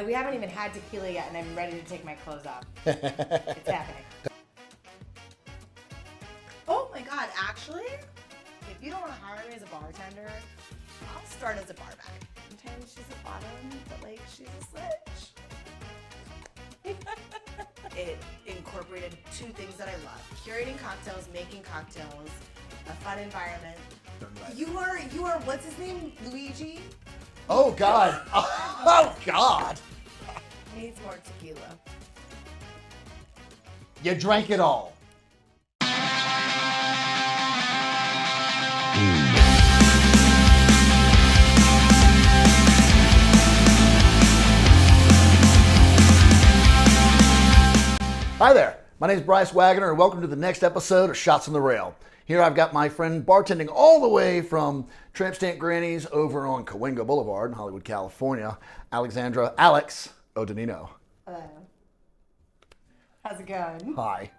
We haven't even had tequila yet, and I'm ready to take my clothes off. It's happening. Oh my God, actually, if you don't want to hire me as a bartender, I'll start as a barback. Sometimes she's a bottom, but like she's a switch. It incorporated two things that I love: curating cocktails, making cocktails, a fun environment. You are, what's his name? Luigi? Oh God. Oh God. Needs more tequila. You drank it all. Hi there, my name is Bryce Wagner and welcome to the next episode of Shots on the Rail. Here I've got my friend bartending all the way from Tramp Stamp Granny's over on Cahuenga Blvd in Hollywood, California, Alexx Oddenino. Hello. How's it going? Hi.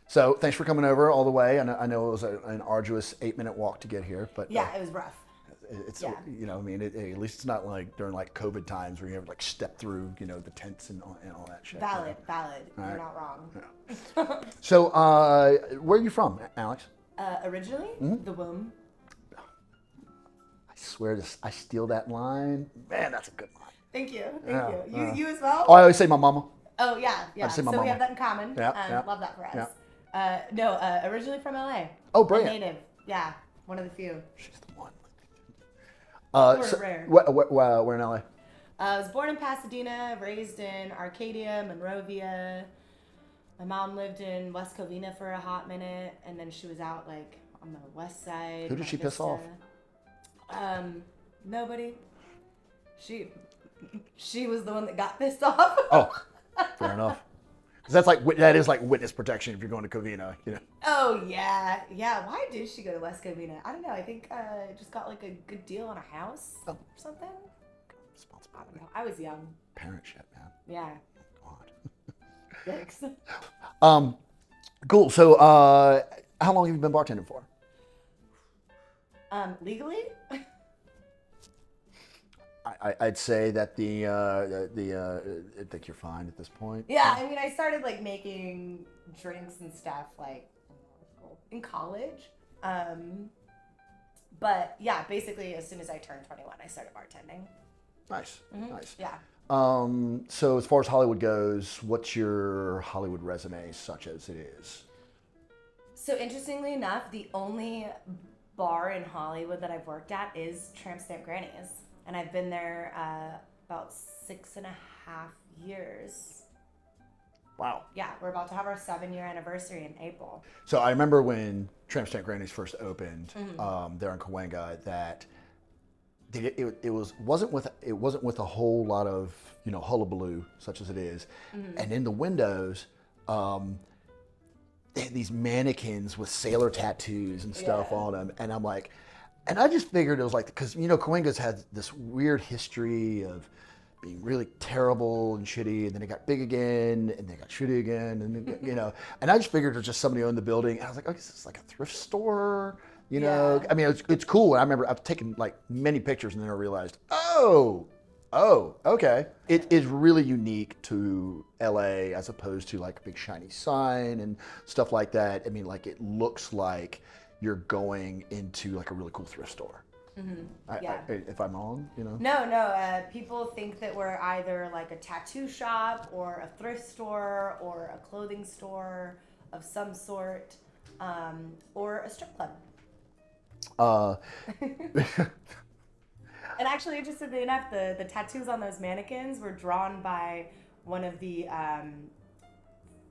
So thanks for coming over all the way. I know it was an arduous 8-minute walk to get here, but yeah, it was rough. It's you know, I mean, at least it's not like during like COVID times where you have to like step through, you know, the tents and all that shit. Valid. Right. You're not wrong. Yeah. So, where are you from, Alexx? Originally, the womb. I swear I steal that line. Man, that's a good line. Thank you. You as well? Oh, I always say my mama. Oh yeah. I say my so mama. we have that in common. Yeah. Love that for us. Yeah. No, originally from LA. Oh, brilliant. A native. Yeah, one of the few. She's the one. So, rare. Where in LA? I was born in Pasadena, raised in Arcadia, Monrovia. My mom lived in West Covina for a hot minute, and then she was out like on the west side. Who did she piss off? Nobody. She was the one that got pissed off. Oh, fair enough. 'Cause that is like witness protection if you're going to Covina, you know. Oh yeah. Why did she go to West Covina? I don't know. I think just got like a good deal on a house or something. I don't know. I was young. Parent shit, man. Yeah. God. Thanks. Cool. So, how long have you been bartending for? Legally? I'd say that I think you're fine at this point. Yeah, I mean, I started like making drinks and stuff like in college. But yeah, basically as soon as I turned 21, I started bartending. Nice. Nice. Yeah. So as far as Hollywood goes, what's your Hollywood resume, such as it is? So interestingly enough, the only bar in Hollywood that I've worked at is Tramp Stamp Granny's. And I've been there about 6.5 years. Wow. Yeah, we're about to have our 7-year anniversary in April. So I remember when Tramp Stamp Granny's first opened there in Cahuenga that it wasn't with a whole lot of, you know, hullabaloo such as it is. And in the windows, they had these mannequins with sailor tattoos and stuff on them, and I'm like. And I just figured it was like, because, you know, Cahuenga's had this weird history of being really terrible and shitty, and then it got big again, and then it got shitty again, and, you know. And I just figured it was just somebody owned the building. And I was like, oh, this is like a thrift store, you know. I mean, it's cool. And I remember I've taken like many pictures, and then I realized, oh, okay. It is really unique to LA as opposed to like a big shiny sign and stuff like that. I mean, like it looks like you're going into like a really cool thrift store. If I'm wrong, you know? No. People think that we're either like a tattoo shop or a thrift store or a clothing store of some sort, or a strip club. And actually, interestingly enough, the tattoos on those mannequins were drawn by one of the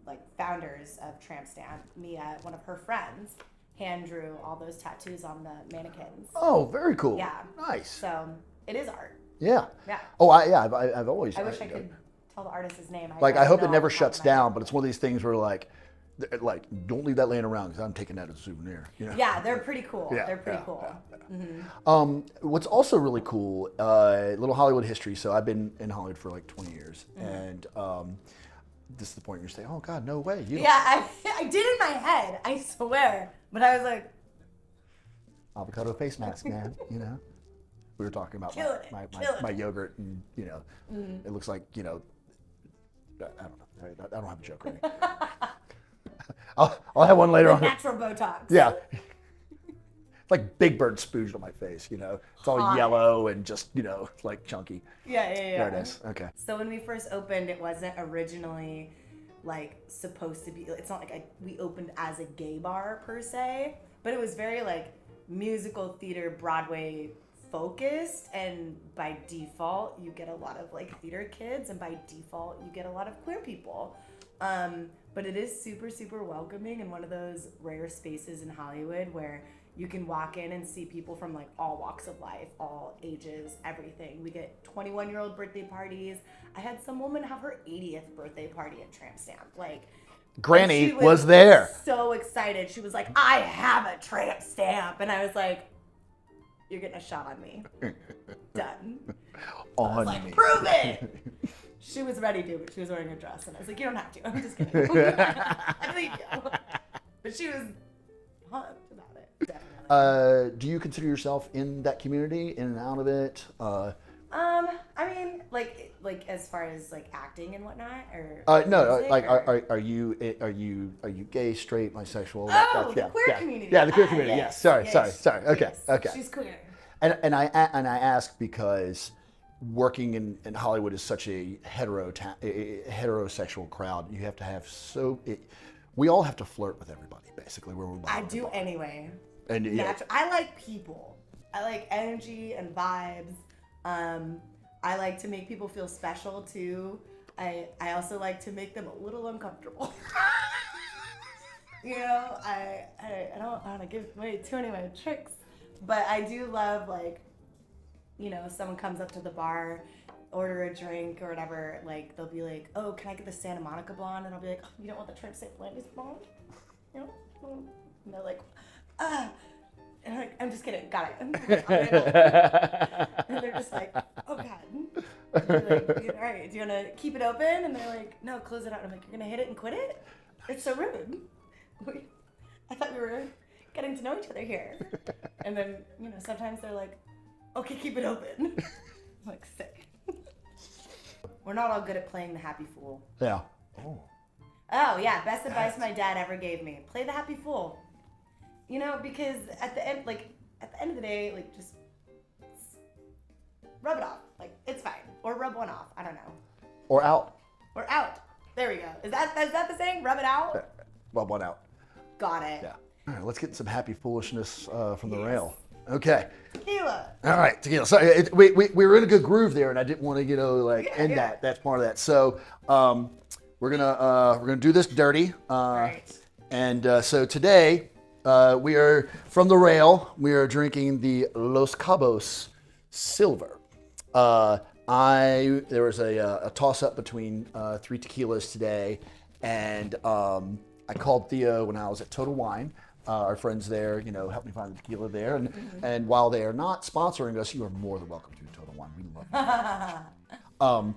like founders of Tramp Stamp, Mia, one of her friends. Hand drew all those tattoos on the mannequins. Oh, very cool. Yeah. Nice. So it is art. Yeah. Yeah. Oh, I've always. I wish I could tell the artist's name. I hope it never shuts down, but it's one of these things where like don't leave that laying around because I'm taking that as a souvenir. You know? Yeah, they're pretty cool. Yeah, they're pretty cool. Yeah. What's also really cool, little Hollywood history. So I've been in Hollywood for like 20 years, and this is the point where you say, "Oh God, no way!" Yeah, I did in my head. I swear, but I was like, avocado face mask, man. You know. We were talking about Killing my it. yogurt, and it looks like I don't know. I don't have a joke or anything. I'll have one later on. Natural Botox. Yeah. It's like Big Bird spooged on my face, It's all Hot. yellow and just, like chunky. Yeah. There it is. Okay. So when we first opened, it wasn't originally like supposed to be. It's not like we opened as a gay bar per se, but it was very like musical theater, Broadway focused, and by default you get a lot of like theater kids, and by default you get a lot of queer people. But it is super, super welcoming, and one of those rare spaces in Hollywood where you can walk in and see people from like all walks of life, all ages, everything. We get 21-year-old birthday parties. I had some woman have her 80th birthday party at Tramp Stamp. Like, Granny she was there. So excited. She was like, I have a Tramp Stamp. And I was like, you're getting a shot on me. Done. On like, me. Prove it. She was ready to, but she was wearing a dress. And I was like, you don't have to. I'm just kidding. I believe you. But she was pumped about it. Definitely. Do you consider yourself in that community, in and out of it? I mean, like as far as like acting and whatnot, or No, music, like or... are you gay, straight, bisexual? Oh, the queer community. Yeah, the queer community. Yes. Sorry. Okay. Yes. Okay. She's queer. And I ask because working in Hollywood is such a heterosexual crowd. You have to have we all have to flirt with everybody basically. I do anyway. And yeah. I like people. I like energy and vibes. I like to make people feel special too. I also like to make them a little uncomfortable. I don't want to give away too many of my tricks, but I do love like, if someone comes up to the bar, order a drink or whatever, like they'll be like, oh, can I get the Santa Monica blonde? And I'll be like, oh, you don't want the Tramp Stamp Granny blonde? And they're like, and I'm like, I'm just kidding, got it. And they're just like, oh God. And they're like, all right, do you want to keep it open? And they're like, no, close it out. And I'm like, you're going to hit it and quit it? It's so rude. I thought we were getting to know each other here. And then, sometimes they're like, okay, keep it open. I'm like, sick. We're not all good at playing the happy fool. Yeah. Oh, yeah, best advice my dad ever gave me. Play the happy fool. Because at the end of the day, like, just rub it off. Like, it's fine. Or rub one off. I don't know. Or out. Or out. There we go. Is that the saying? Rub it out? Rub one out. Got it. Yeah. All right, let's get some happy foolishness from the rail. Okay. Tequila. All right, tequila. So we were in a good groove there, and I didn't want to end that. That's part of that. So we're gonna do this dirty. Right. And so today we are from the rail. We are drinking the Los Cabos Silver. There was a toss up between 3 tequilas today, and I called Theo when I was at Total Wine. Our friends there, helped me find the tequila there. And while they are not sponsoring us, you are more than welcome to Total Wine. We love you.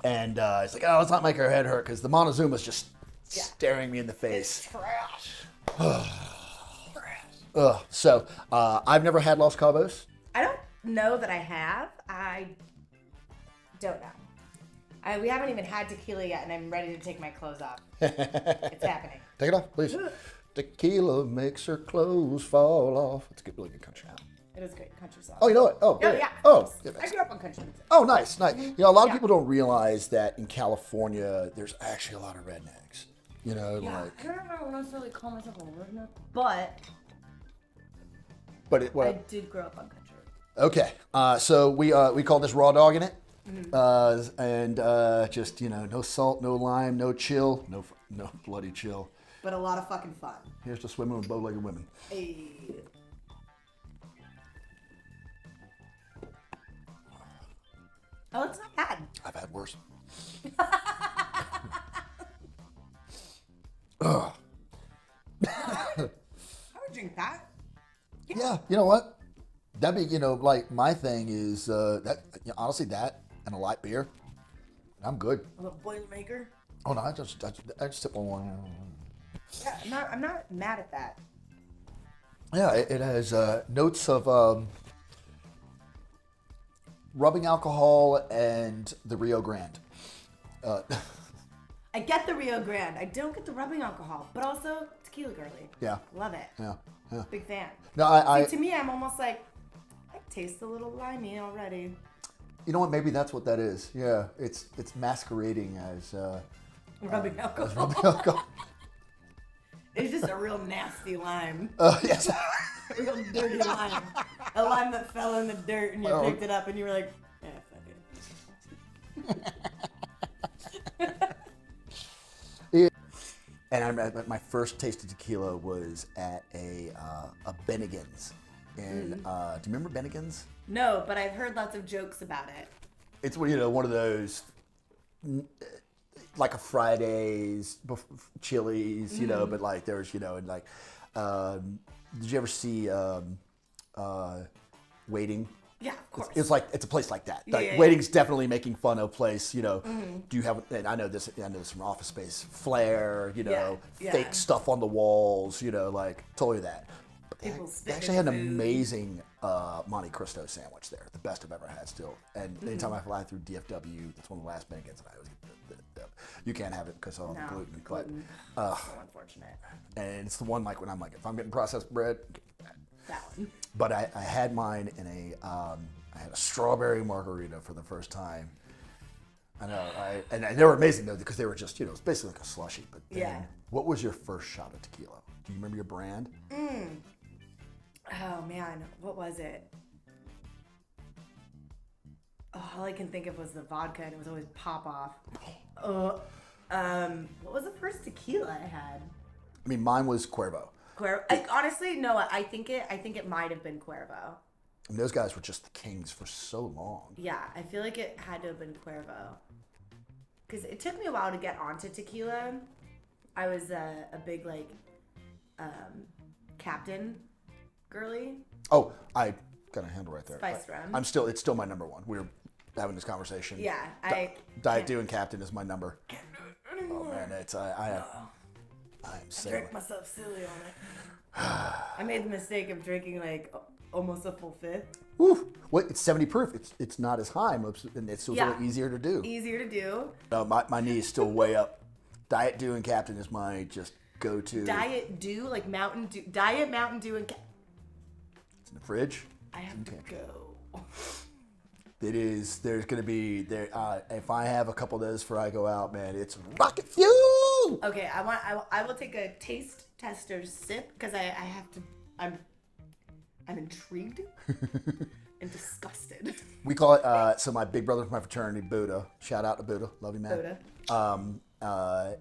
And it's like, oh, let's not make our head hurt because the Montezuma's just staring me in the face. It's trash. So I've never had Los Cabos. I don't know that I have. I don't know. We haven't even had tequila yet, and I'm ready to take my clothes off. It's happening. Take it off, please. Tequila makes her clothes fall off. It's a really good country album. It is a great country song. Oh, you know it? Oh, yeah. yeah. Oh, I grew up on country music. Oh, nice. A lot of people don't realize that in California, there's actually a lot of rednecks. I don't necessarily call myself a redneck, but I did grow up on country. Okay, so we call this raw dogging it, and just no salt, no lime, no chill, no bloody chill. But a lot of fucking fun. Here's to swimming with bow-legged women. Hey. Oh, it's not bad. I've had worse. Ugh. I would drink that. Yeah, you know what? That'd be, like my thing is honestly that and a light beer. I'm good. A little Boilermaker. Oh no, I just sip on one. Yeah, I'm not mad at that. Yeah, it has notes of rubbing alcohol and the Rio Grande. I get the Rio Grande. I don't get the rubbing alcohol, but also tequila girly. Yeah. Love it. Yeah. Big fan. No, See, to me, I'm almost like, I taste a little limey already. You know what? Maybe that's what that is. Yeah, it's masquerading as Rubbing alcohol. as rubbing alcohol. It's just a real nasty lime. Yes. A real dirty lime. A lime that fell in the dirt and you picked it up and you were like, yeah, fuck it. And I remember my first taste of tequila was at a Bennigan's. And do you remember Bennigan's? No, but I've heard lots of jokes about it. It's one of those like a Fridays, Chili's, but like there's and like, did you ever see Waiting? Yeah, of course. It's a place like that. Like, Yeah. Waiting's definitely making fun of place. Do you have? And I know this from Office Space. Flair. Yeah. Fake stuff on the walls. Like totally that. But they People spitting actually had an food. amazing Monte Cristo sandwich there. The best I've ever had still. And anytime I fly through DFW, that's one of the last Bennigan's that I always get. You can't have it because of all the gluten. Gluten. But So unfortunate. and it's the one like when I'm like if I'm getting processed bread. That one. But I had mine in I had a strawberry margarita for the first time. I know, and they were amazing though because they were just, it's basically like a slushie. But then, Yeah. What was your first shot of tequila? Do you remember your brand? Oh man, what was it? Oh, all I can think of was the vodka, and it was always pop off. What was the first tequila I had? I mean, mine was Cuervo. Honestly, no. I think it might have been Cuervo. And those guys were just the kings for so long. Yeah, I feel like it had to have been Cuervo. Because it took me a while to get onto tequila. I was a big Captain girly. Oh, I got a handle right there. Spiced rum. It's still my number one. We were having this conversation. Yeah, Diet Dew and Captain is my number. Can't do it anymore. Oh man, I'm I sailing. drank myself silly on it. I made the mistake of drinking almost a full fifth. Woo! What? It's 70 proof. It's not as high, and it's a little easier to do. Easier to do. My knee is still way up. Diet Dew and Captain is my just go-to. Diet Dew, like Mountain Dew. Diet Mountain Dew and It's in the fridge. I have to go. It is. There's gonna be there. If I have a couple of those before I go out, man, it's rocket fuel. Okay, I will take a taste tester sip because I have to. I'm intrigued and disgusted. We call it. So my big brother from my fraternity, Buddha. Shout out to Buddha. Love you, man. Buddha.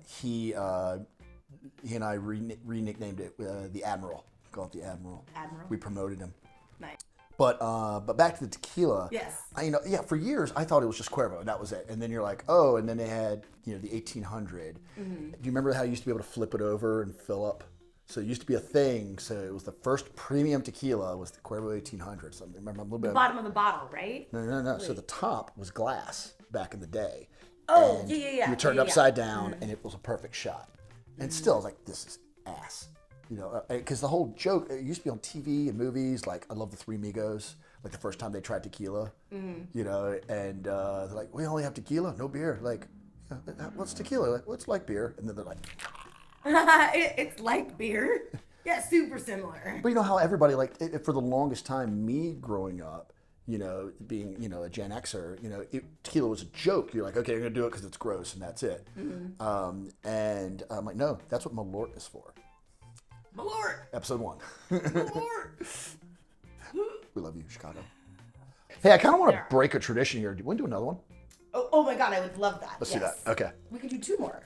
He and I re-nicknamed it the Admiral. Call it the Admiral. Admiral. We promoted him. Nice. But back to the tequila. Yes. For years I thought it was just Cuervo and that was it. And then you're like, oh, and then they had the 1800. Mm-hmm. Do you remember how you used to be able to flip it over and fill up? So it used to be a thing. So it was the first premium tequila was the Cuervo 1800. So I remember a little bit. The bottom of the bottle, right? No. So the top was glass back in the day. Oh, And yeah. You turned yeah, upside down and it was a perfect shot. And still I was like, this is ass. Because the whole joke, it used to be on TV and movies, like I love the Three Migos, like the first time they tried tequila, and they're like, we only have tequila, no beer. Like, what's tequila? Like, well, it's like beer. And then they're like, it's like beer. Yeah, super similar. but you know how everybody, for the longest time, me growing up, being, a Gen Xer, tequila was a joke. You're like, okay, I'm going to do it because it's gross and that's it. Mm-hmm. And I'm like, no, that's what Malort is for. Malort. Episode 1. Malort. We love you, Chicago. Hey, I kind of want to break a tradition here. Do you want to do another one? Oh my God, I would love that. Let's do that. Okay. We could do 2 more.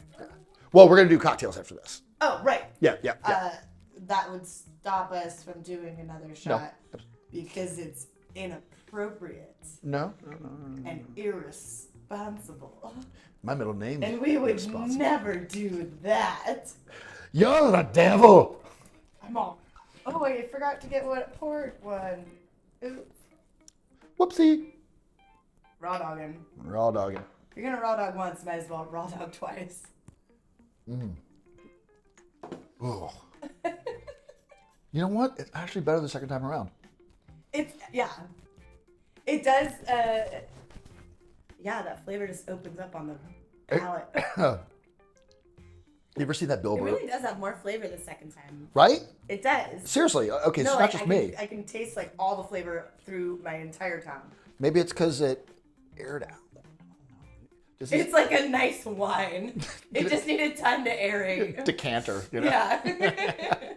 Well, we're going to do cocktails after this. Oh, right. Yeah. That would stop us from doing another shot because it's inappropriate No. and irresponsible. My middle name is And we would Irresponsible. never do that. You're the devil. I'm all. Oh wait, I forgot to get poured one. Oops. Whoopsie. Raw dogging. Raw dogging. If you're gonna raw dog once, might as well raw dog twice. Oh. You know what? It's actually better the second time around. It's It does. Yeah, that flavor just opens up on the palate. You ever see that It billboard? really does have more flavor the second time. Right? It does. Seriously. Okay, so it's not just me. I can taste like all the flavor through my entire tongue. Maybe it's because it aired out. It's like a nice wine. It just needed time to aerate. Decanter, you know? Yeah.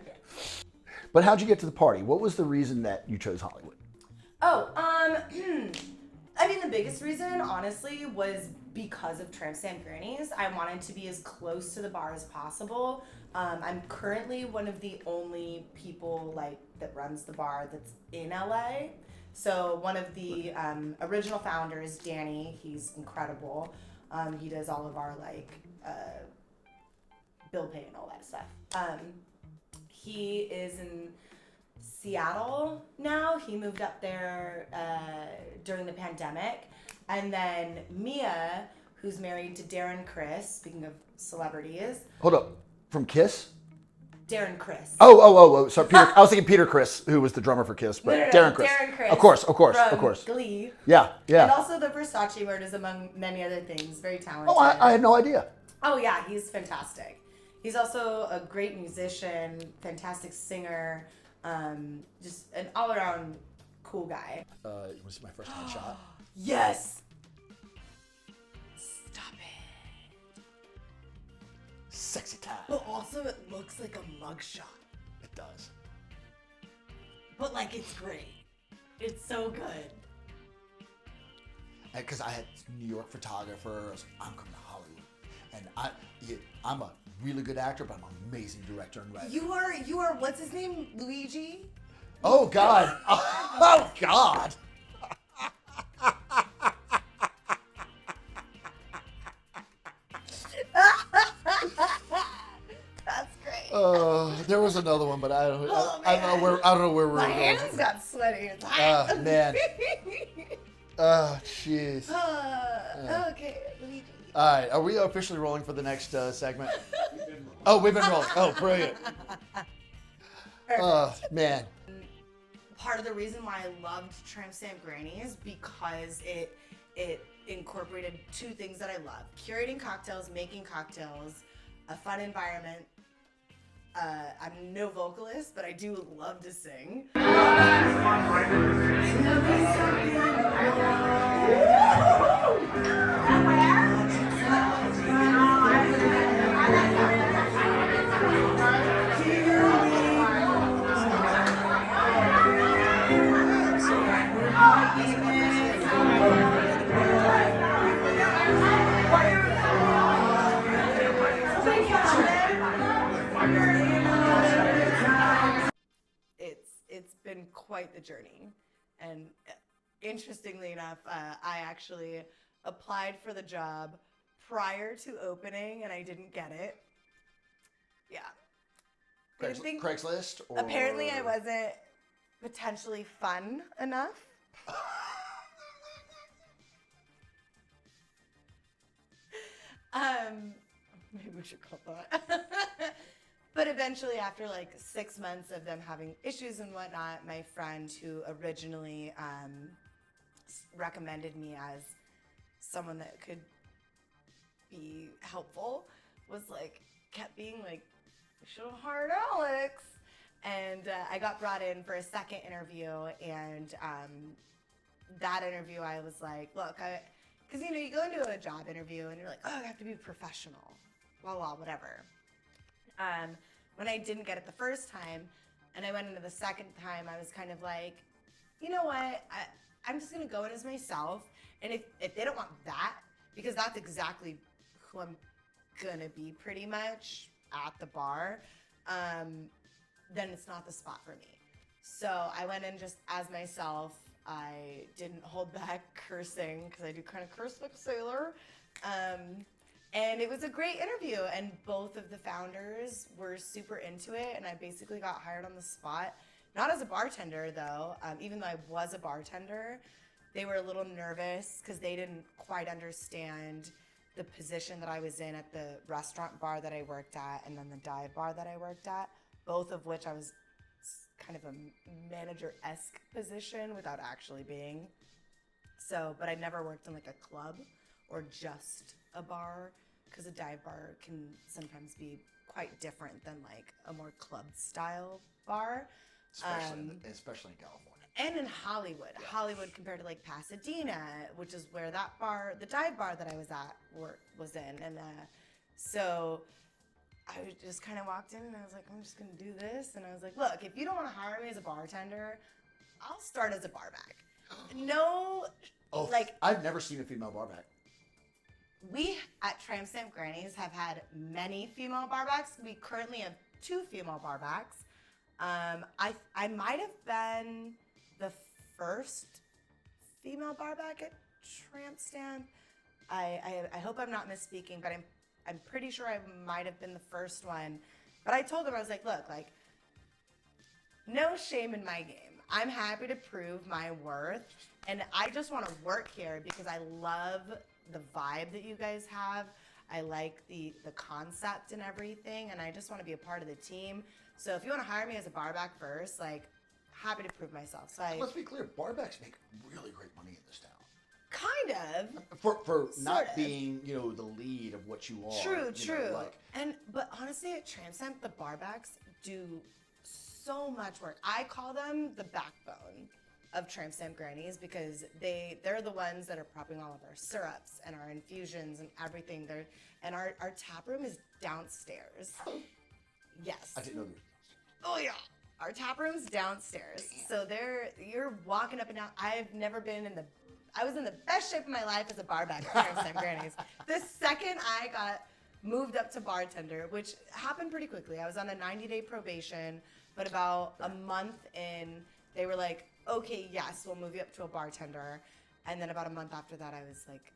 But how'd you get to the party? What was the reason that you chose Hollywood? Oh, I mean, the biggest reason, honestly, was because of Tramp Stamp Granny's. I wanted to be as close to the bar as possible. I'm currently one of the only people that runs the bar that's in LA. So one of the original founders, Danny, he's incredible. He does all of our bill pay and all that stuff. He is in Seattle now. He moved up there during the pandemic. And then Mia, who's married to Darren Criss, speaking of celebrities. Hold up. From Kiss? Darren Criss. Oh. Sorry, Peter. I was thinking Peter Criss, who was the drummer for Kiss, but No. Darren Criss. Darren Criss. Of course. Glee. Yeah. And also the Versace artist, among many other things. Very talented. Oh, I had no idea. Oh, yeah. He's fantastic. He's also a great musician, fantastic singer, just an all-around cool guy. You want to see my first headshot? Yes! Stop it. Sexy time. But also it looks like a mugshot. It does. But it's great. It's so good. Because I had New York photographers. I'm coming to Hollywood. And I'm a really good actor, but I'm an amazing director and writer. You are, what's his name? Luigi? Oh, God. Oh, God. That's great. There was another one, but I don't know where we're My going. hands got sweaty. Man. Oh, jeez. Okay, Luigi. All right, are we officially rolling for the next segment? We've been rolling. Oh, brilliant. Man. Part of the reason why I loved Tramp Stamp Granny is because it incorporated two things that I love: curating cocktails, making cocktails, a fun environment. I'm no vocalist, but I do love to sing. It's been quite the journey, and interestingly enough, I actually applied for the job prior to opening, and I didn't get it. Yeah. Craigslist? Or... Apparently, I wasn't potentially fun enough. Maybe we should call that. But eventually, after 6 months of them having issues and whatnot, my friend who originally recommended me as someone that could be helpful was kept being you should have hired Alexx. And I got brought in for a second interview, and that interview I was like, look, because you go into a job interview and you're like, oh, I have to be professional, blah blah whatever. When I didn't get it the first time, and I went into the second time, I was kind of like, you know what? I'm just gonna go in as myself, and if they don't want that, because that's exactly who I'm gonna be pretty much at the bar, then it's not the spot for me. So I went in just as myself. I didn't hold back cursing, because I do kind of curse like a sailor. And it was a great interview, and both of the founders were super into it, and I basically got hired on the spot. Not as a bartender, though. Even though I was a bartender, they were a little nervous because they didn't quite understand the position that I was in at the restaurant bar that I worked at and then the dive bar that I worked at, both of which I was kind of a manager-esque position without actually being So, but I never worked in like a club or just a bar, because a dive bar can sometimes be quite different than like a more club style bar. Especially in California. And in Hollywood. Yeah. Hollywood compared to like Pasadena, which is where that bar, the dive bar that I was at, was in. And so I just kind of walked in and I was like, I'm just going to do this. And I was like, look, if you don't want to hire me as a bartender, I'll start as a barback. No, like... I've never seen a female barback. We at Tramp Stamp Granny's have had many female barbacks. We currently have 2 female barbacks. I might have been the first female barback at Tramp Stamp. I hope I'm not misspeaking, but I'm pretty sure I might have been the first one. But I told them, I was like, look, like, no shame in my game. I'm happy to prove my worth, and I just want to work here because I love the vibe that you guys have. I like the concept and everything, and I just want to be a part of the team. So if you want to hire me as a barback first, like, happy to prove myself. So let's be clear, barbacks make really great money in this town. Kind of. For not being, the lead of what you are. True. But honestly, at Tramp Stamp, the barbacks do so much work. I call them the backbone of Tramp Stamp Granny's because they're the ones that are propping all of our syrups and our infusions and everything. And our tap room is downstairs. Yes. I didn't know that. Oh yeah. Our tap room's downstairs. So you're walking up and down. I was in the best shape of my life as a barback at Tramp Stamp Granny's. The second I got moved up to bartender, which happened pretty quickly. I was on a 90-day probation, but about a month in, they were like, okay, yes, we'll move you up to a bartender. And then about a month after that, I was like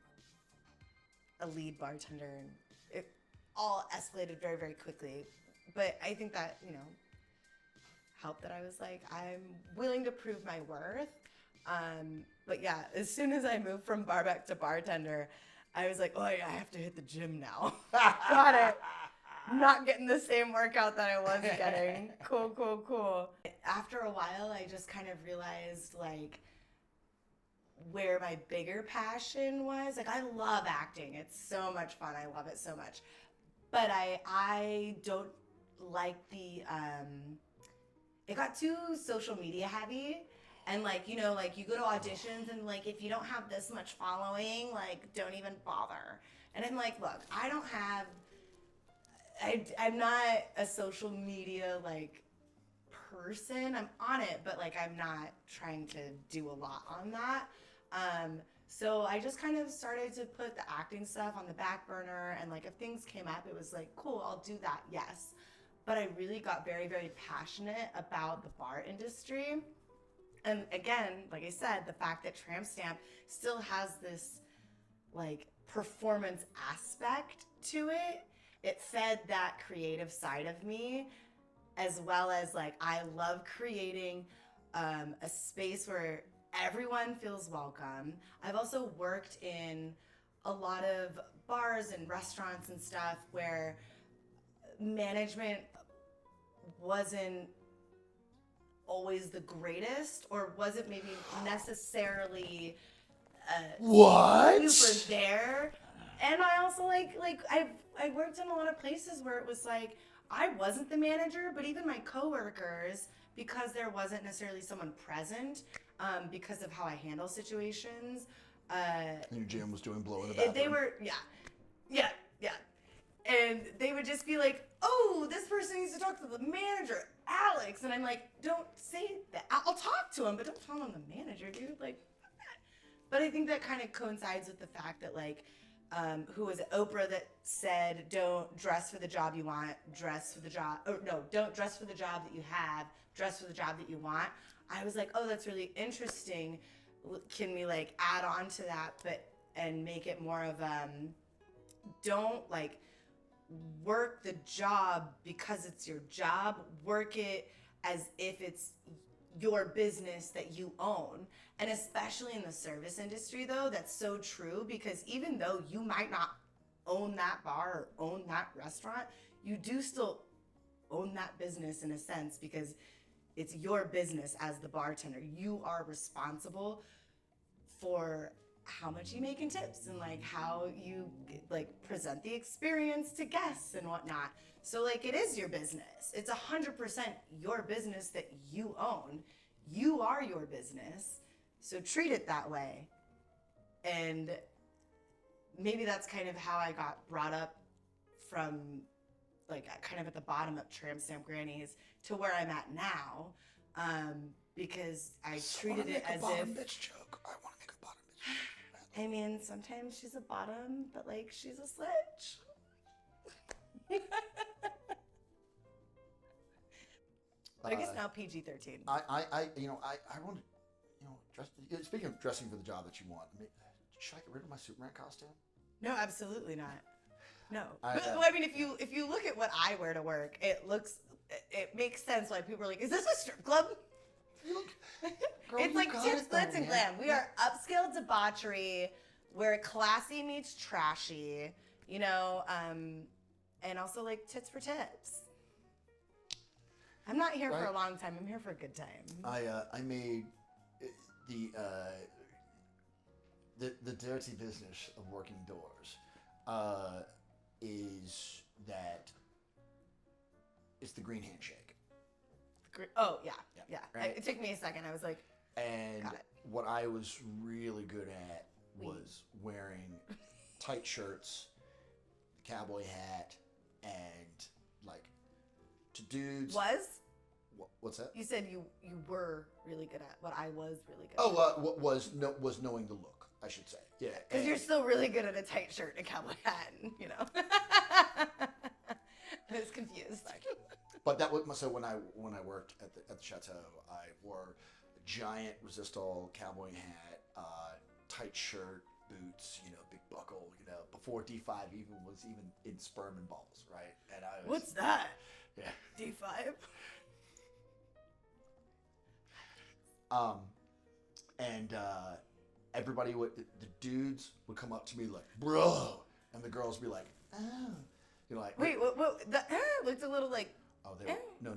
a lead bartender, and it all escalated very, very quickly. But I think that, helped that I was like, I'm willing to prove my worth. But yeah, as soon as I moved from barback to bartender, I was like, oh, I have to hit the gym now. Got it. Not getting the same workout that I was getting. Cool. After a while, I just kind of realized, like, where my bigger passion was. Like, I love acting. It's so much fun. I love it so much. But I don't like it got too social media heavy. And, like, you go to auditions and, like, if you don't have this much following, like, don't even bother. And I'm like, look, I'm not a social media, like, person. I'm on it, but, like, I'm not trying to do a lot on that. So I just kind of started to put the acting stuff on the back burner. And, like, if things came up, it was like, cool, I'll do that, yes. But I really got very, very passionate about the bar industry. And again, like I said, the fact that Tramp Stamp still has this, like, performance aspect to it, it fed that creative side of me, as well as, like, I love creating a space where everyone feels welcome. I've also worked in a lot of bars and restaurants and stuff where management wasn't always the greatest, or wasn't maybe necessarily super there. And I also like I worked in a lot of places where it was like I wasn't the manager, but even my coworkers, because there wasn't necessarily someone present, because of how I handle situations. And your GM was doing blow in the bathroom. They were, yeah. And they would just be like, oh, this person needs to talk to the manager, Alexx. And I'm like, don't say that. I'll talk to him, but don't tell him I'm the manager, dude. Like, but I think that kind of coincides with the fact that, like, who was it? Oprah that said, don't dress for the job you want, dress for the job, or no, don't dress for the job that you have, dress for the job that you want. I was like, oh, that's really interesting. Can we, like, add on to that, and make it more of, don't, like, work the job because it's your job. Work it as if it's your business that you own. And especially in the service industry, though, that's so true, because even though you might not own that bar or own that restaurant, you do still own that business in a sense, because it's your business as the bartender. You are responsible for how much you make in tips and like how you like present the experience to guests and whatnot. So like it is your business. It's 100% your business that you own. You are your business. So treat it that way. And maybe that's kind of how I got brought up from like kind of at the bottom of Tramp Stamp Granny's to where I'm at now. Because I treated it as if bitch joke. I want to make a bottom bitch joke. I mean, sometimes she's a bottom, but like she's a sledge. But I guess now PG-13. I want to, speaking of dressing for the job that you want, I mean, should I get rid of my Superman costume? No, absolutely not. No. Well, I mean, if you look at what I wear to work, it makes sense why people are like, is this a strip club? Girl, it's like tips, glitz, and glam. We are upscale debauchery where classy meets trashy, and also like tits for tips. I'm not here for a long time. I'm here for a good time. I made the dirty business of working doors is that it's the green handshake. Oh, yeah. Right? It took me a second. I was like, and got it. what I was really good at was wearing tight shirts, cowboy hat, and like to dudes. What's that? You said you were really good at what I was really good at. Oh, was knowing the look, I should say. Yeah. Because you're still really good at a tight shirt and a cowboy hat, I was confused. But that was so when I worked at the chateau, I wore a giant resistol cowboy hat, tight shirt, boots, big buckle, before D5 was in sperm and balls, right? And I was, what's that? Yeah. D5. And everybody the dudes would come up to me like, bro, and the girls would be like, oh, like, wait, what? The looked a little like. Oh, they were, no.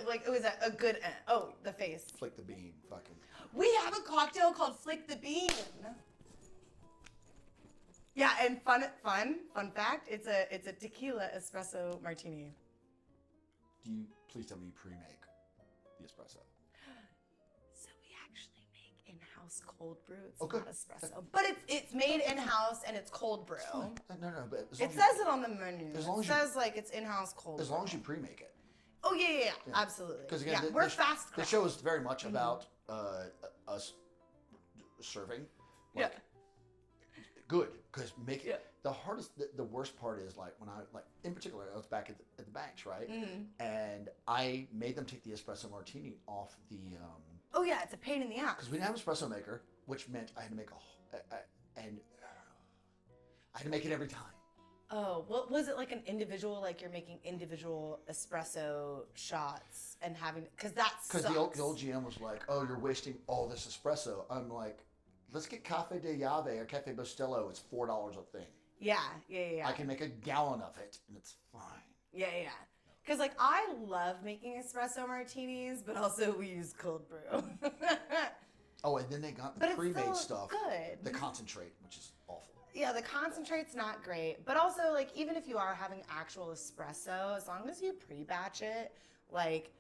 Like it was a good. Oh, the face. Flick the bean, fucking. We have a cocktail called Flick the Bean. Yeah, and fun fact, it's a tequila espresso martini. Please tell me you pre-make the espresso? So we actually make in-house cold brew. It's Okay. not espresso, but it's made in-house and it's cold brew. No, but It says it on the menu. As long It as says like it's in-house cold. as long as you pre-make it. Oh yeah, absolutely. Because again, we're fast. The show is very much about us serving. Like, good, because the hardest, the worst part is like when I in particular I was back at the banks, right? And I made them take the espresso martini off the. Oh yeah, it's a pain in the ass. Because we didn't have an espresso maker, which meant I had to make I had to make it every time. Oh, well, was it like an individual, like you're making individual espresso shots and having, because that's because the old GM was like, oh, you're wasting all this espresso. I'm like, let's get Cafe de Jave or Cafe Bustelo. It's $4 a thing. Yeah. I can make a gallon of it and it's fine. Yeah. Because like I love making espresso martinis, but also we use cold brew. Oh, and then they got the pre-made stuff. Good. The concentrate, which is awful. Yeah, the concentrate's not great. But also, like, even if you are having actual espresso, as long as you pre-batch it, like,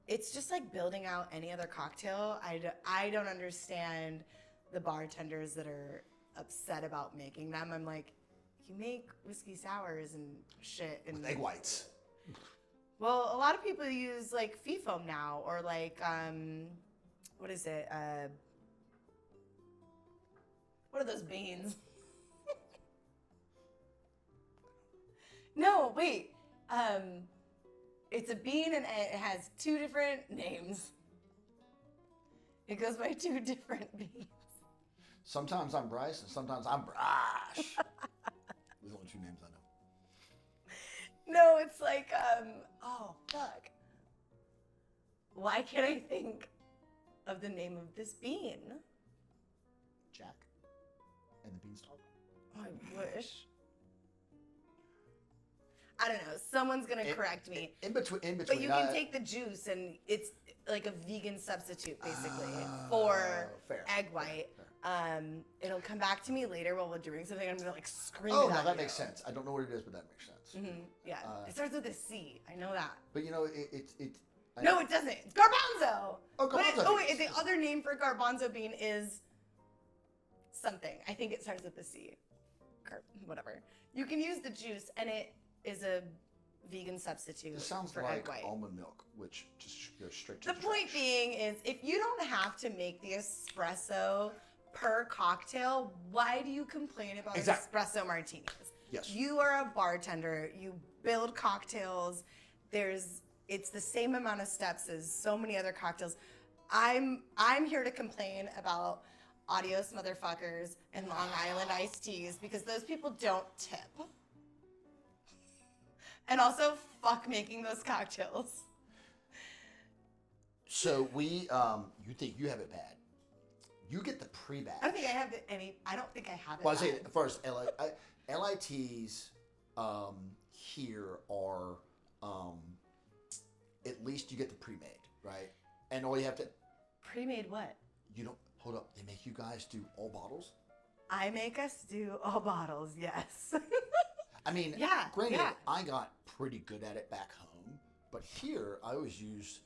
it's just like building out any other cocktail. I don't understand the bartenders that are upset about making them. I'm like, you make whiskey sours and shit. And with egg whites. Well, a lot of people use, like, fee foam now, or, like, what is it? What are those beans? No, wait. It's a bean and it has two different names. It goes by two different beans. Sometimes I'm Bryce and sometimes I'm Bryce. There's only two names I know. No, it's like, oh, fuck. Why can't I think of the name of this bean? Jack and the beanstalk. I wish. I don't know. Someone's gonna correct me. In between. But you can take the juice, and it's like a vegan substitute, basically, for fair, egg white. Fair. It'll come back to me later while we're doing something. I'm gonna like scream. Oh, it no, at that you. makes sense. I don't know what it is, but that makes sense. Yeah, it starts with a C. I know that. But No, it doesn't. It's garbanzo. Oh, garbanzo. Wait, the other name for garbanzo bean is something. I think it starts with the C. Whatever. You can use the juice, and it is a vegan substitute It sounds for like egg white. almond milk, which just goes straight to The point being is, if you don't have to make the espresso per cocktail, why do you complain about Exactly. espresso martinis? Yes. You are a bartender. You build cocktails. It's the same amount of steps as so many other cocktails. I'm here to complain about Adios motherfuckers and Long Island iced teas because those people don't tip. And also, fuck making those cocktails. So you think you have it bad? You get the pre-batch. I don't think I have any. I don't think I have it. Well, I say first, LITs here are at least you get the pre-made, right? And all you have to Pre-made what? you don't hold up. They make you guys do all bottles. I make us do all bottles. Yes. I mean, Yeah, granted, yeah. I got pretty good at it back home, but here I always used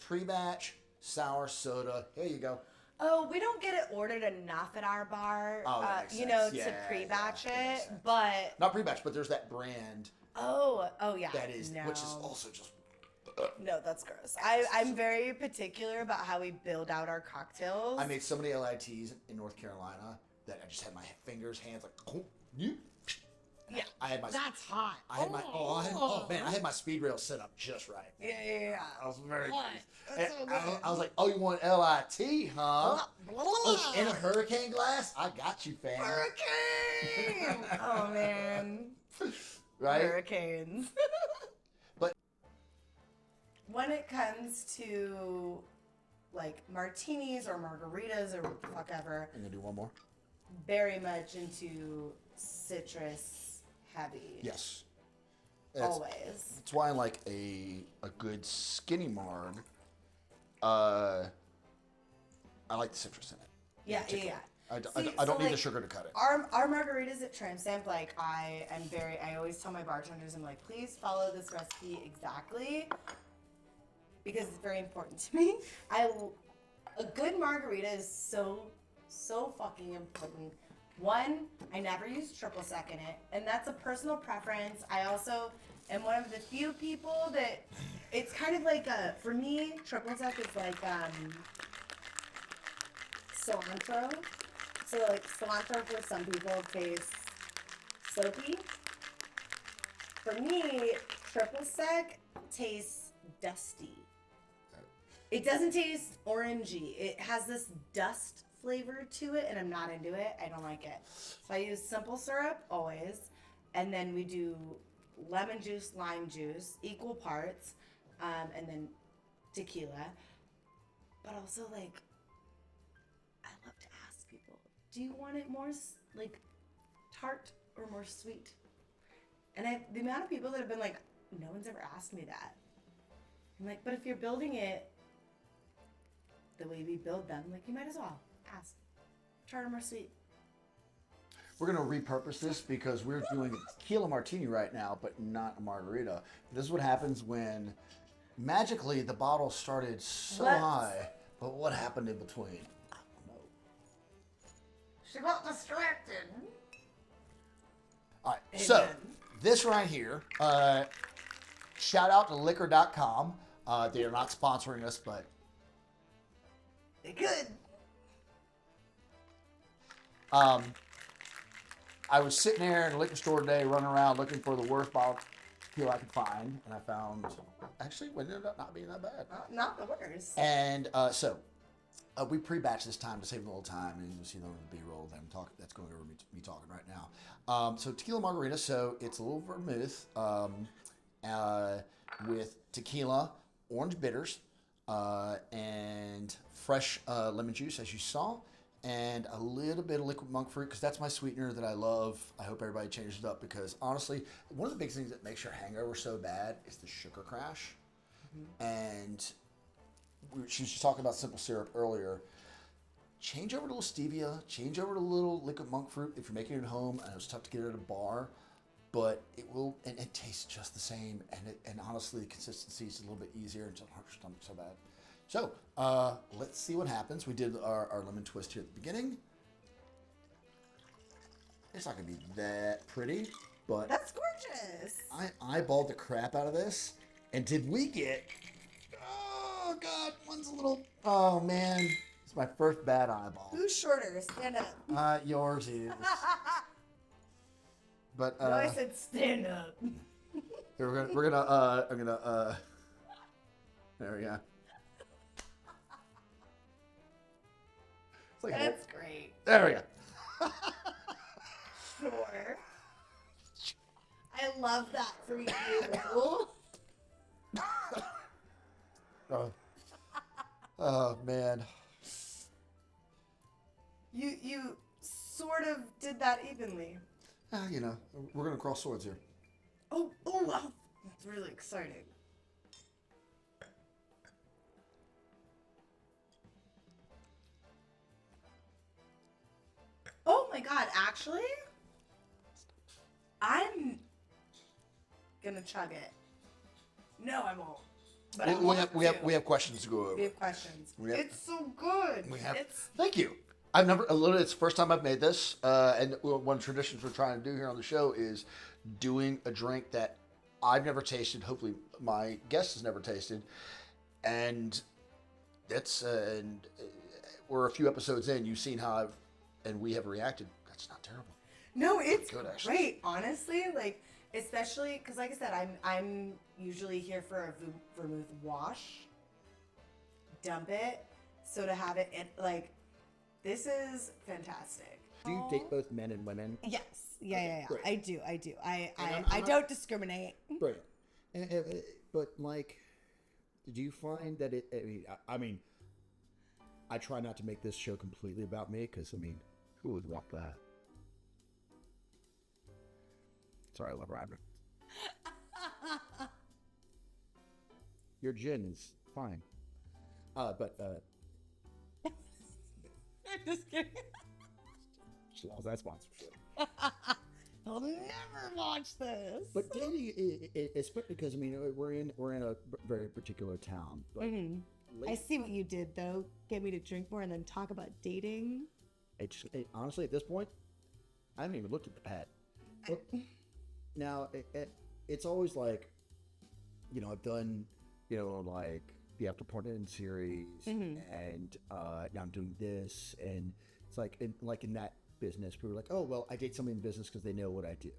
pre-batch sour soda. Here you go. Oh, we don't get it ordered enough at our bar, Oh, that makes you know, sense. to Yeah, pre-batch yeah, that makes it. sense. But Not pre-batch, but there's that brand oh yeah, that is, no. which is also just. No, that's gross. I'm very particular about how we build out our cocktails. I made so many LITs in North Carolina that I just had my hands like, oh, you. yeah, I had my. that's hot. I had my. Oh man, I had my speed rail set up just right. Yeah. I was very. What? And That's so good. I was like, oh, you want LIT, huh? Oh, in a hurricane glass? I got you, fam. Hurricane! Oh man. Right? Hurricanes. But When it comes to like martinis or margaritas or what the fuck ever, I'm gonna do one more. very much into citrus heavy. Yes. Always. That's why I like a good skinny marg. I like the citrus in it. Yeah. I See, don't need the like, sugar to cut it. Our margaritas at Tramp Stamp, like I always tell my bartenders, I'm like, please follow this recipe exactly because it's very important to me. A good margarita is so fucking important. One, I never use triple sec in it, and that's a personal preference. I also am one of the few people that it's kind of like for me, triple sec is like cilantro. So like cilantro for some people tastes soapy. For me, triple sec tastes dusty. It doesn't taste orangey. It has this dust flavor to it, and I'm not into it. I don't like it. So I use simple syrup always, and then we do lemon juice, lime juice, equal parts, and then tequila. But also, like, I love to ask people, do you want it more like tart or more sweet? And the amount of people that have been like, no one's ever asked me that. I'm like, but if you're building it the way we build them, like, you might as well ask. Tart or more sweet. We're gonna repurpose this because we're doing a tequila martini right now, but not a margarita. This is what happens when magically the bottle started so high, but what happened in between? I don't know. She got distracted. All right, so Amen. this right here, shout out to liquor.com. They are not sponsoring us, but They could. I was sitting there in a liquor store today, running around looking for the worst bottle of tequila I could find, and I found actually it ended up not being that bad. Not the worst. And so we pre-batch this time to save a little time, and you'll see the B-roll that I'm talking. That's going over me talking right now. So tequila margarita. So it's a little vermouth with tequila, orange bitters, and fresh lemon juice, as you saw, and a little bit of liquid monk fruit because that's my sweetener that I love. I hope everybody changes it up because honestly, one of the big things that makes your hangover so bad is the sugar crash. And she was just talking about simple syrup earlier. change over to a little stevia, change over to a little liquid monk fruit if you're making it at home. I know it's tough to get it at a bar, but it will, and it tastes just the same. And honestly, the consistency is a little bit easier and it doesn't hurt your stomach so bad. So let's see what happens. We did our lemon twist here at the beginning. It's not gonna be that pretty, but That's gorgeous. I eyeballed the crap out of this. And did we get, oh God, one's a little, oh man. It's my first bad eyeball. Who's shorter? Stand up. Yours is. But No, I said stand up. I'm gonna there we go. It's like That's great. there we go. Sure. I love that for you. Oh man. You sort of did that evenly. You know, we're gonna cross swords here. Oh wow. That's really exciting. Oh my god, actually, I'm gonna chug it. No, I won't. But I want to. We have questions to go over. We have questions. We have- It's so good. It's Thank you. I've never it's the first time I've made this, and one of the traditions we're trying to do here on the show is doing a drink that I've never tasted. Hopefully, my guest has never tasted, and we're a few episodes in. You've seen how we have reacted. That's not terrible. no, it's Good, actually. great. Honestly, like especially because, like I said, I'm usually here for a vermouth wash. Dump it. So to have it in, like, this is fantastic. Do you date both men and women? Yes. Yeah. great. I do. I'm I not- don't discriminate. Brilliant. But like, do you find that I mean, I try not to make this show completely about me because I mean, who would want that? Sorry, I love rhyming. Your gin is fine. But I'm just kidding. she loves that sponsorship. I'll never watch this. But dating, especially because I mean, we're in a very particular town. But I see what you did though. Get me to drink more and then talk about dating. Honestly, at this point, I haven't even looked at the pet. Now, it's always like, you know, I've done, you know, like the After Portland series, and now I'm doing this, and it's like, in that business, people are like, oh, well, I date somebody in business because they know what I do.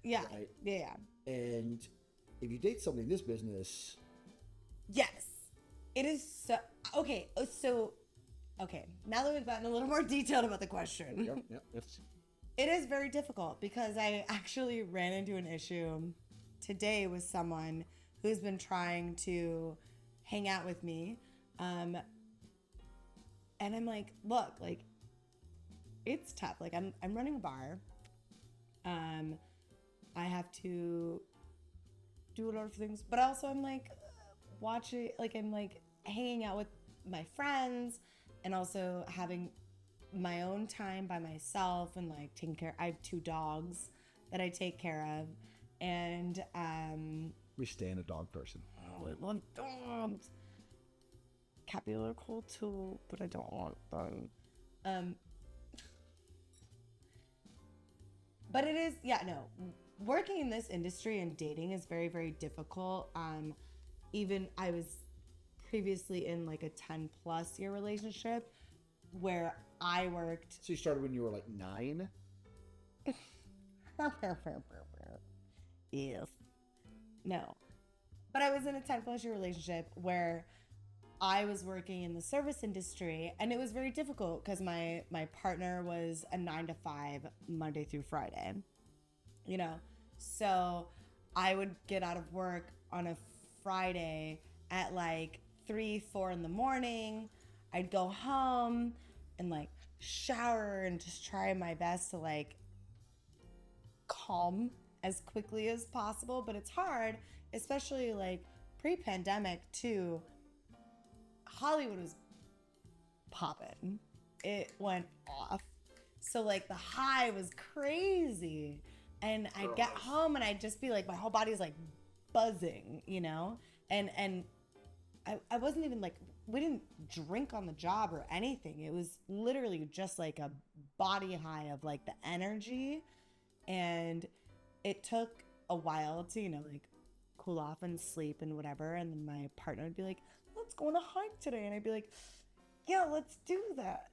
Yeah. Right? Yeah. And if you date somebody in this business, Yes. It is so okay. So okay. Now that we've gotten a little more detailed about the question. it's It is very difficult because I actually ran into an issue today with someone who's been trying to hang out with me. And I'm like, look, like, it's tough. Like, I'm running a bar. I have to do a lot of things, but also I'm like watching, like, I'm like hanging out with my friends and also having my own time by myself and like taking care. I have 2 dogs that I take care of, and we stand a dog person. I love dogs. Capulet are cool too, but I don't want them. But it is, yeah, no. Working in this industry and dating is very, very difficult. Even I was previously in like a 10+ year relationship where I worked. So you started when you were like 9? Yes. No. But I was in a 10+ year relationship where I was working in the service industry, and it was very difficult because my partner was a 9 to 5 Monday through Friday, you know? So I would get out of work on a Friday at like 3-4 in the morning. I'd go home and like shower and just try my best to like calm as quickly as possible, but it's hard, especially like pre-pandemic too. Hollywood was popping. it went off. So like the high was crazy. And I'd get home and I'd just be like, my whole body's like buzzing, you know? And I wasn't even like, we didn't drink on the job or anything. It was literally just like a body high of like the energy. And it took a while to, you know, like cool off and sleep and whatever. And then my partner would be like, let's go on a hike today. And I'd be like, yeah, let's do that.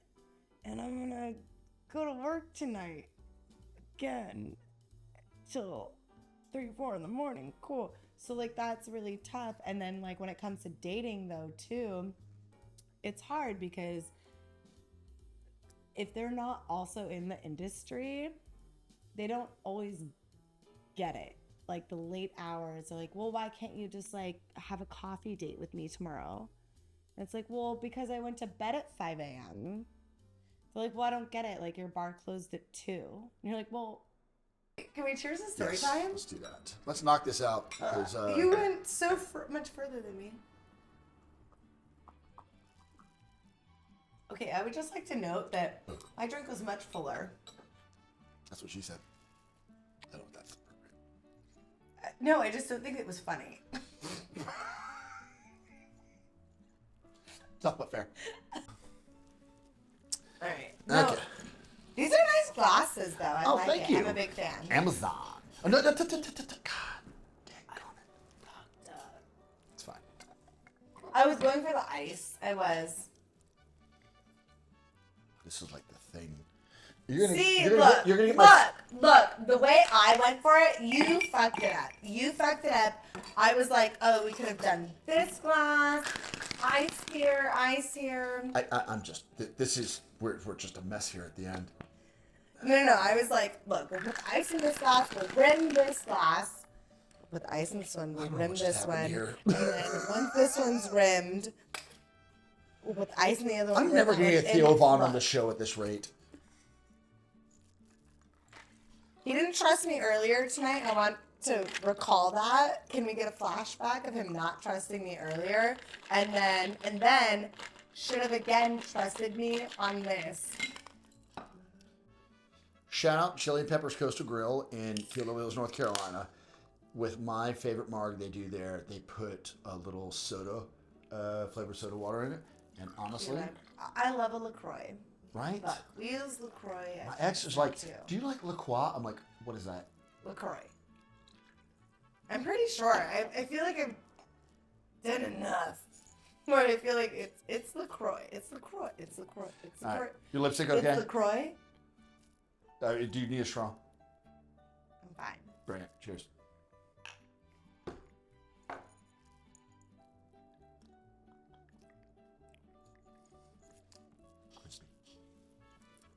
And I'm gonna go to work tonight again till 3, 4 in the morning. Cool. So like that's really tough. And then like when it comes to dating though too, it's hard because if they're not also in the industry, they don't always get it. Like the late hours, they're like, well, why can't you just like have a coffee date with me tomorrow? And it's like, well, because I went to bed at 5 a.m. They're like, well, I don't get it. Like your bar closed at 2. And you're like, well, can we cheers to story time? Let's do that. Let's knock this out. You went so much further than me. Okay, I would just like to note that my drink was much fuller. That's what she said. I don't know if that's appropriate. No, I just don't think it was funny. It's not but fair. All right. No, Okay. these are nice glasses, though. I like thank it. you. I'm a big fan. Amazon. Oh, no, God. Dang on it. It's fine. I was going for the ice. I was. This is like the thing. You're gonna, See, you're look, gonna get my... look. The way I went for it, you fucked it up. You fucked it up. I was like, oh, we could have done this glass. Ice here, ice here. I'm just... This is... We're just a mess here at the end. No. I was like, look, we'll put ice in this glass. We'll rim this glass. We'll put ice in this one. We'll rim this one. Here. And then once this one's rimmed, we'll put ice in the other one. I'm never going to get Theo Vaughn on the show at this rate. He didn't trust me earlier tonight. I want to recall that. Can we get a flashback of him not trusting me earlier? And then should have again trusted me on this. Shout out Chili and Peppers Coastal Grill in Kilo Hills, North Carolina. With my favorite marg they do there, they put a little soda, flavored soda water in it. And honestly... I love a LaCroix. Right? Buck Wheels LaCroix. My ex is like, do you like La Croix? I'm like, what is that? LaCroix. I'm pretty sure. I feel like I've done enough. Where I feel like it's LaCroix. It's LaCroix. It's LaCroix. It's LaCroix. Right. Your lipstick okay? It's LaCroix. Do you need a straw? I'm fine. Brilliant. Cheers.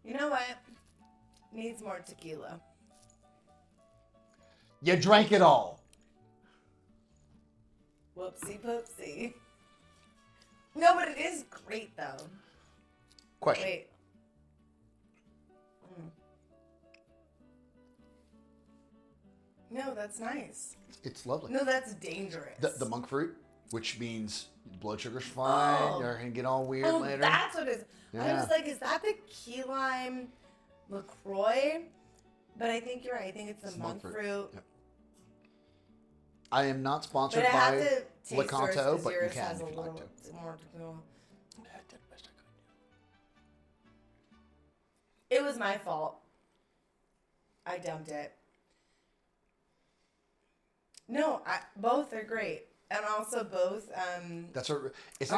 You know what? Needs more tequila. You drank it all. Whoopsie poopsie. No, but it is great though. Question. Wait. No, that's nice. It's lovely. No, that's dangerous. The monk fruit, which means blood sugar's fine. Oh. You're going to get all weird later. That's what it is. I Yeah. was like, is that the key lime LaCroix? But I think you're right. I think it's the monk fruit. Yep. I am not sponsored But I have by to taste Lecanto, yours, but you yours can has if a you'd like little to. more tequila. I did the best I could. It was my fault. I dumped it. No, both are great, and also both It's are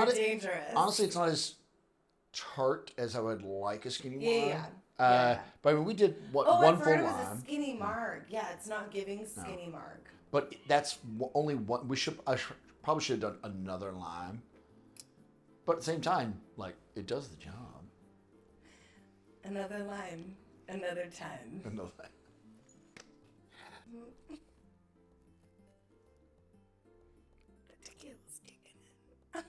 not dangerous. Honestly, it's not as tart as I would like a skinny Yeah, lime. yeah. But I mean, we did one I full forgot it was lime. a skinny marg. Yeah, it's not giving skinny marg. But that's only one. Probably should have done another lime. But at the same time, like, it does the job. Another lime, another time. Another. The tequila's kicking in.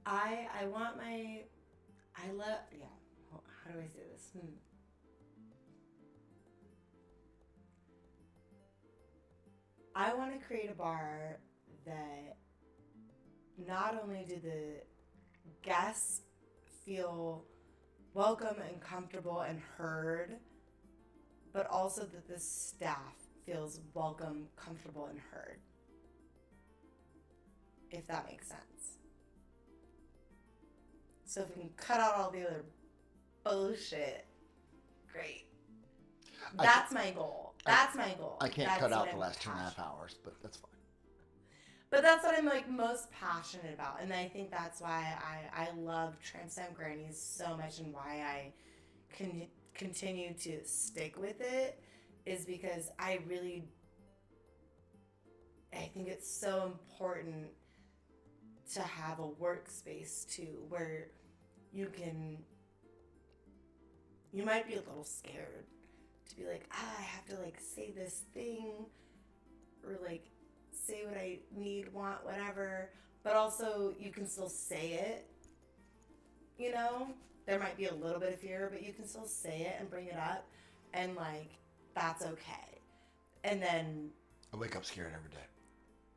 I want my. I love. Yeah. How do I say this? I want to create a bar that not only do the guests feel welcome and comfortable and heard, but also that the staff feels welcome, comfortable, and heard. If that makes sense. So if we can cut out all the other bullshit, great. That's my goal. That's my goal. I can't That's cut out what the I'm last 2.5 passionate- hours, but that's fine. But that's what I'm like most passionate about, and I think that's why I love Tramp Stamp Granny so much, and why I continue to stick with it is because I think it's so important to have a workspace too, where you might be a little scared to be like, I have to like say this thing, or like say what I need, want, whatever, but also you can still say it, you know? There might be a little bit of fear, but you can still say it and bring it up, and like, that's okay. And then I wake up scared every day.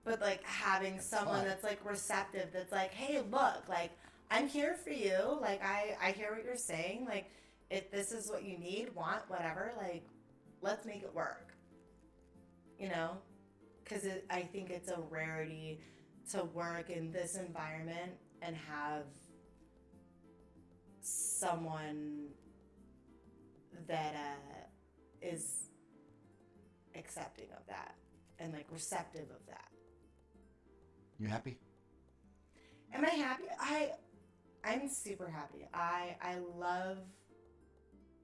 but like having someone that's like receptive, that's like, hey, look, like I'm here for you, like I hear what you're saying, like if this is what you need, want, whatever, like let's make it work, you know? Because I think it's a rarity to work in this environment and have someone that is accepting of that and like receptive of that. You happy? Am I happy? I'm super happy. I love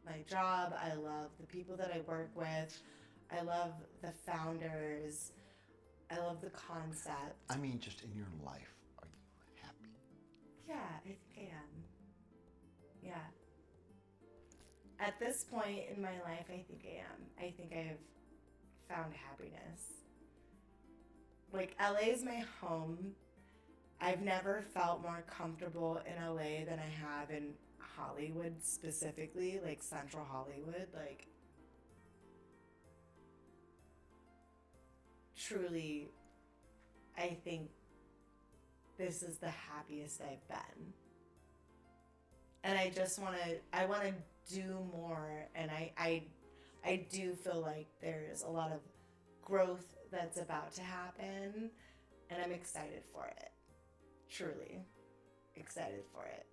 my job. I love the people that I work with. I love the founders. I love the concept. I mean, just in your life, are you happy? Yeah, I think I am. Yeah. At this point in my life, I think I am. I think I've found happiness. Like, LA is my home. I've never felt more comfortable in LA than I have in Hollywood specifically, like Central Hollywood. Like, truly, I think this is the happiest I've been. And I just want to do more, and I do feel like there's a lot of growth that's about to happen, and I'm excited for it. Truly excited for it.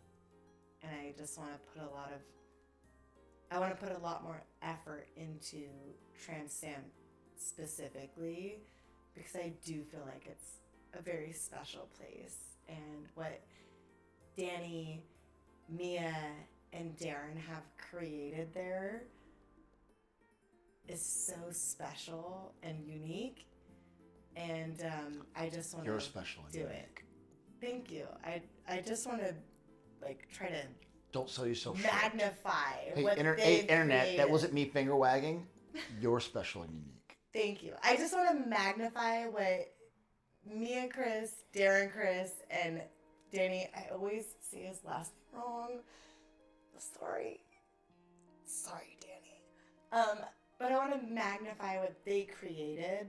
And I just want to put a lot more effort into Tramp Stamp specifically, because I do feel like it's a very special place, and what Danny, Mia, and Darren have created there is so special and unique, and I just want to You're special and do unique. it. Thank you. I just want to like try to Don't sell yourself short. magnify Hey, what hey, they've internet, created. that wasn't me finger wagging. You're special and unique. Thank you. I just want to magnify what me and Chris, Darren, Chris, and Danny. I always say his last name wrong. Sorry, Danny. But I want to magnify what they created,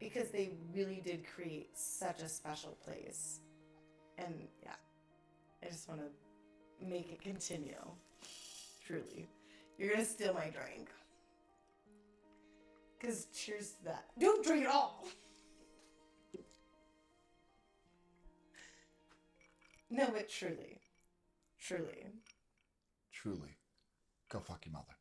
because they really did create such a special place. And yeah, I just want to make it continue. Truly. You're gonna steal my drink. Because cheers to that. Don't drink it all! No, but truly. Truly. Truly. Go fuck your mother.